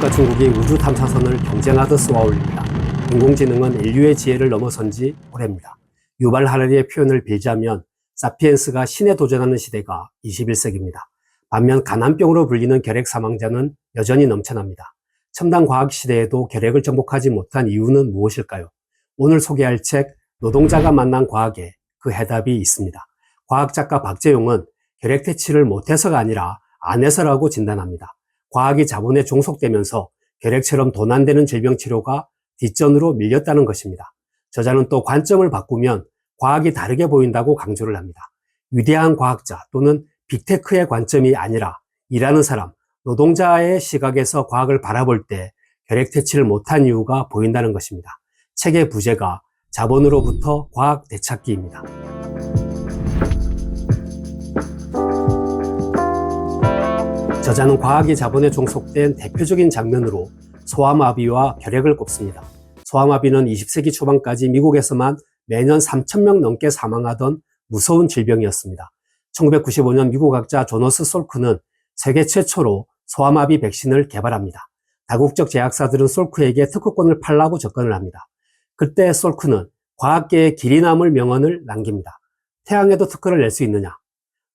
미국과 중국이 우주 탐사선을 경쟁하듯 쏘아올립니다. 인공지능은 인류의 지혜를 넘어선 지 오래입니다. 유발 하라리의 표현을 빌자면 사피엔스가 신에 도전하는 시대가 21세기입니다. 반면 가난병으로 불리는 결핵 사망자는 여전히 넘쳐납니다. 첨단 과학 시대에도 결핵을 정복하지 못한 이유는 무엇일까요? 오늘 소개할 책 노동자가 만난 과학에 그 해답이 있습니다. 과학작가 박재용은 결핵 퇴치를 못해서가 아니라 안 해서라고 진단합니다. 과학이 자본에 종속되면서 결핵처럼 돈 안 되는 질병 치료가 뒷전으로 밀렸다는 것입니다. 저자는 또 관점을 바꾸면 과학이 다르게 보인다고 강조를 합니다. 위대한 과학자 또는 빅테크의 관점이 아니라 일하는 사람, 노동자의 시각에서 과학을 바라볼 때 결핵 퇴치를 못한 이유가 보인다는 것입니다. 책의 부제가 자본으로부터 과학 되찾기입니다. 저자는 과학이 자본에 종속된 대표적인 장면으로 소아마비와 결핵을 꼽습니다. 소아마비는 20세기 초반까지 미국에서만 매년 3,000명 넘게 사망하던 무서운 질병이었습니다. 1995년 미국 학자 조너스 솔크는 세계 최초로 소아마비 백신을 개발합니다. 다국적 제약사들은 솔크에게 특허권을 팔라고 접근을 합니다. 그때 솔크는 과학계의 길이 남을 명언을 남깁니다. 태양에도 특허를 낼 수 있느냐?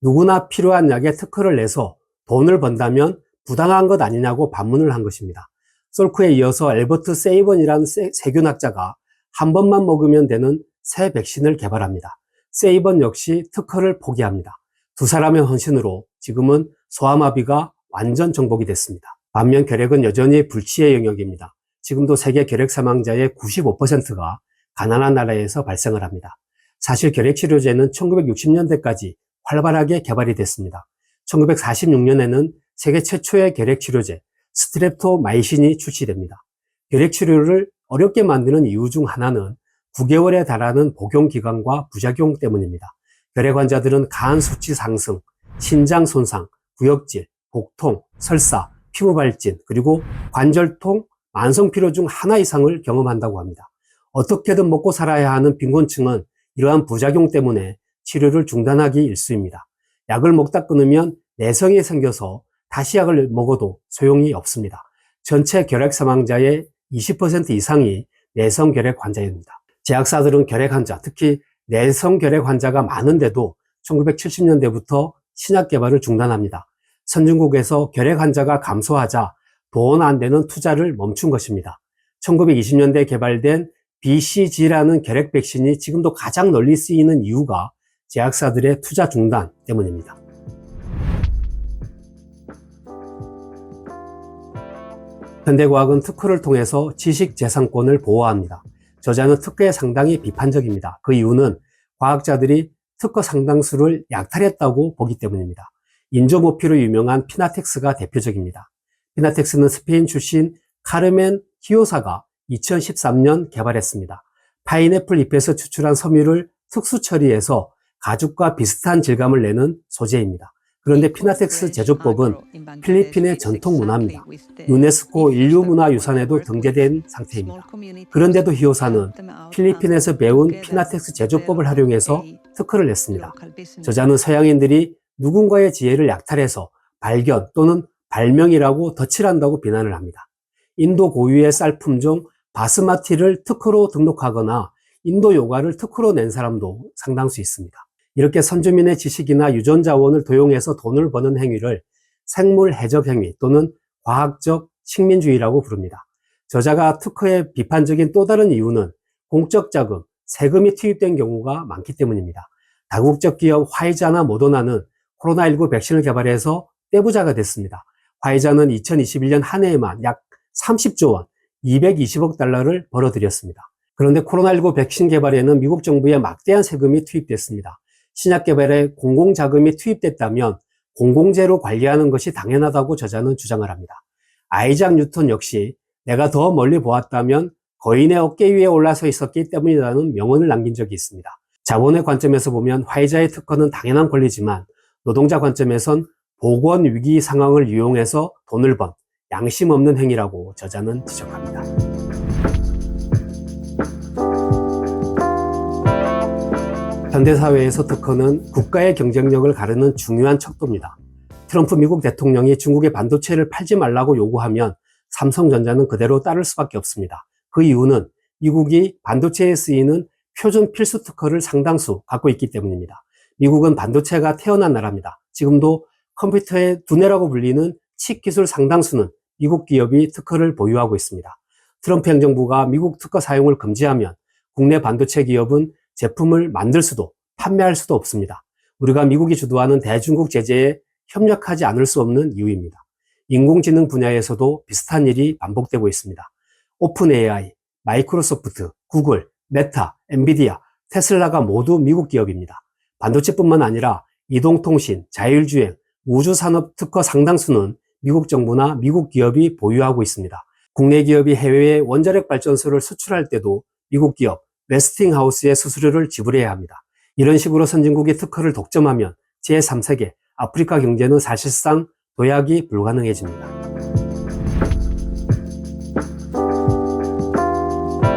누구나 필요한 약에 특허를 내서 돈을 번다면 부당한 것 아니냐고 반문을 한 것입니다. 솔크에 이어서 앨버트 세이번이라는 세균학자가 한 번만 먹으면 되는 새 백신을 개발합니다. 세이번 역시 특허를 포기합니다. 두 사람의 헌신으로 지금은 소아마비가 완전 정복이 됐습니다. 반면 결핵은 여전히 불치의 영역입니다. 지금도 세계 결핵 사망자의 95%가 가난한 나라에서 발생을 합니다. 사실 결핵 치료제는 1960년대까지 활발하게 개발이 됐습니다. 1946년에는 세계 최초의 결핵 치료제 스트랩토마이신이 출시됩니다. 결핵 치료를 어렵게 만드는 이유 중 하나는 9개월에 달하는 복용 기간과 부작용 때문입니다. 결핵 환자들은 간 수치 상승, 신장 손상, 구역질, 복통, 설사, 피부 발진, 그리고 관절통, 만성피로 중 하나 이상을 경험한다고 합니다. 어떻게든 먹고 살아야 하는 빈곤층은 이러한 부작용 때문에 치료를 중단하기 일쑤입니다. 약을 먹다 끊으면 내성이 생겨서 다시 약을 먹어도 소용이 없습니다. 전체 결핵 사망자의 20% 이상이 내성 결핵 환자입니다. 제약사들은 결핵 환자, 특히 내성 결핵 환자가 많은데도 1970년대부터 신약 개발을 중단합니다. 선진국에서 결핵 환자가 감소하자 돈 안 되는 투자를 멈춘 것입니다. 1920년대에 개발된 BCG라는 결핵 백신이 지금도 가장 널리 쓰이는 이유가 제약사들의 투자 중단 때문입니다. 현대과학은 특허를 통해서 지식재산권을 보호합니다. 저자는 특허에 상당히 비판적입니다. 그 이유는 과학자들이 특허 상당수를 약탈했다고 보기 때문입니다. 인조모피로 유명한 피나텍스가 대표적입니다. 피나텍스는 스페인 출신 카르멘 히요사가 2013년 개발했습니다. 파인애플 잎에서 추출한 섬유를 특수 처리해서 가죽과 비슷한 질감을 내는 소재입니다. 그런데 피나텍스 제조법은 필리핀의 전통 문화입니다. 유네스코 인류문화유산에도 등재된 상태입니다. 그런데도 히요사는 필리핀에서 배운 피나텍스 제조법을 활용해서 특허를 냈습니다. 저자는 서양인들이 누군가의 지혜를 약탈해서 발견 또는 발명이라고 덧칠한다고 비난을 합니다. 인도 고유의 쌀 품종 바스마티를 특허로 등록하거나 인도 요가를 특허로 낸 사람도 상당수 있습니다. 이렇게 선주민의 지식이나 유전자원을 도용해서 돈을 버는 행위를 생물 해적 행위 또는 과학적 식민주의라고 부릅니다. 저자가 특허에 비판적인 또 다른 이유는 공적 자금, 세금이 투입된 경우가 많기 때문입니다. 다국적 기업 화이자나 모더나는 코로나19 백신을 개발해서 떼부자가 됐습니다. 화이자는 2021년 한 해에만 약 30조 원, 220억 달러를 벌어들였습니다. 그런데 코로나19 백신 개발에는 미국 정부의 막대한 세금이 투입됐습니다. 신약 개발에 공공자금이 투입됐다면 공공재로 관리하는 것이 당연하다고 저자는 주장을 합니다. 아이작 뉴턴 역시 내가 더 멀리 보았다면 거인의 어깨 위에 올라서 있었기 때문이라는 명언을 남긴 적이 있습니다. 자본의 관점에서 보면 화이자의 특허는 당연한 권리지만 노동자 관점에선 보건위기 상황을 이용해서 돈을 번 양심 없는 행위라고 저자는 지적합니다. 현대사회에서 특허는 국가의 경쟁력을 가르는 중요한 척도입니다. 트럼프 미국 대통령이 중국의 반도체를 팔지 말라고 요구하면 삼성전자는 그대로 따를 수밖에 없습니다. 그 이유는 미국이 반도체에 쓰이는 표준 필수 특허를 상당수 갖고 있기 때문입니다. 미국은 반도체가 태어난 나라입니다. 지금도 컴퓨터의 두뇌라고 불리는 칩 기술 상당수는 미국 기업이 특허를 보유하고 있습니다. 트럼프 행정부가 미국 특허 사용을 금지하면 국내 반도체 기업은 제품을 만들 수도 판매할 수도 없습니다. 우리가 미국이 주도하는 대중국 제재에 협력하지 않을 수 없는 이유입니다. 인공지능 분야에서도 비슷한 일이 반복되고 있습니다. 오픈 AI, 마이크로소프트, 구글, 메타, 엔비디아, 테슬라가 모두 미국 기업입니다. 반도체뿐만 아니라 이동통신, 자율주행, 우주산업 특허 상당수는 미국 정부나 미국 기업이 보유하고 있습니다. 국내 기업이 해외에 원자력 발전소를 수출할 때도 미국 기업 웨스팅하우스의 수수료를 지불해야 합니다. 이런 식으로 선진국이 특허를 독점하면 제3세계 아프리카 경제는 사실상 도약이 불가능해집니다.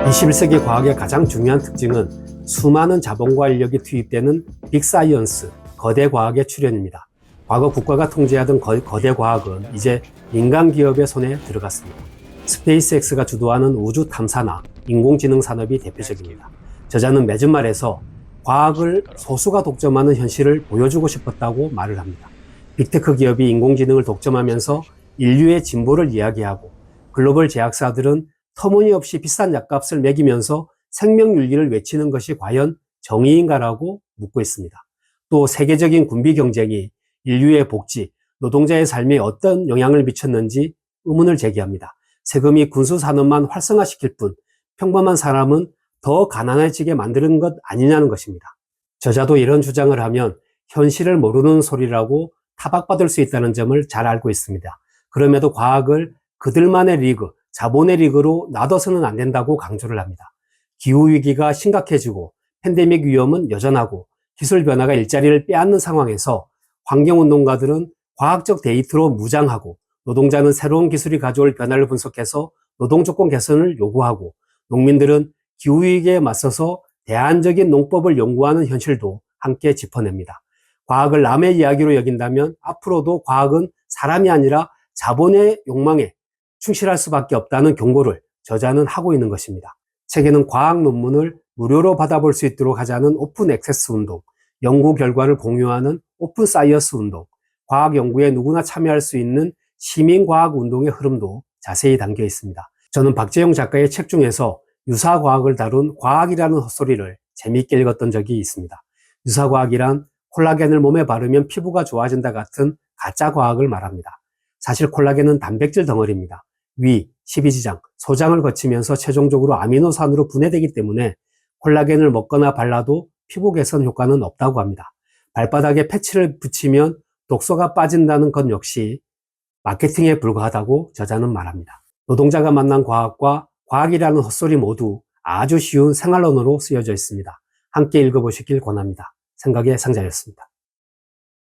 21세기 과학의 가장 중요한 특징은 수많은 자본과 인력이 투입되는 빅사이언스, 거대 과학의 출현입니다. 과거 국가가 통제하던 거대 과학은 이제 민간 기업의 손에 들어갔습니다. 스페이스X가 주도하는 우주 탐사나 인공지능 산업이 대표적입니다. 저자는 맺은 말에서 과학을 소수가 독점하는 현실을 보여주고 싶었다고 말을 합니다. 빅테크 기업이 인공지능을 독점하면서 인류의 진보를 이야기하고 글로벌 제약사들은 터무니없이 비싼 약값을 매기면서 생명윤리를 외치는 것이 과연 정의인가라고 묻고 있습니다. 또 세계적인 군비 경쟁이 인류의 복지, 노동자의 삶에 어떤 영향을 미쳤는지 의문을 제기합니다. 세금이 군수산업만 활성화시킬 뿐 평범한 사람은 더 가난해지게 만드는 것 아니냐는 것입니다. 저자도 이런 주장을 하면 현실을 모르는 소리라고 타박받을 수 있다는 점을 잘 알고 있습니다. 그럼에도 과학을 그들만의 리그, 자본의 리그로 놔둬서는 안 된다고 강조를 합니다. 기후위기가 심각해지고 팬데믹 위험은 여전하고 기술 변화가 일자리를 빼앗는 상황에서 환경운동가들은 과학적 데이터로 무장하고 노동자는 새로운 기술이 가져올 변화를 분석해서 노동조건 개선을 요구하고 농민들은 기후위기에 맞서서 대안적인 농법을 연구하는 현실도 함께 짚어냅니다. 과학을 남의 이야기로 여긴다면 앞으로도 과학은 사람이 아니라 자본의 욕망에 충실할 수밖에 없다는 경고를 저자는 하고 있는 것입니다. 책에는 과학 논문을 무료로 받아볼 수 있도록 하자는 오픈 액세스 운동, 연구 결과를 공유하는 오픈 사이언스 운동, 과학 연구에 누구나 참여할 수 있는 시민과학 운동의 흐름도 자세히 담겨 있습니다. 저는 박재용 작가의 책 중에서 유사과학을 다룬 과학이라는 헛소리를 재미있게 읽었던 적이 있습니다. 유사과학이란 콜라겐을 몸에 바르면 피부가 좋아진다 같은 가짜 과학을 말합니다. 사실 콜라겐은 단백질 덩어리입니다. 위, 십이지장, 소장을 거치면서 최종적으로 아미노산으로 분해되기 때문에 콜라겐을 먹거나 발라도 피부 개선 효과는 없다고 합니다. 발바닥에 패치를 붙이면 독소가 빠진다는 것 역시 마케팅에 불과하다고 저자는 말합니다. 노동자가 만난 과학과 과학이라는 헛소리 모두 아주 쉬운 생활 언어로 쓰여져 있습니다. 함께 읽어보시길 권합니다. 생각의 상자였습니다.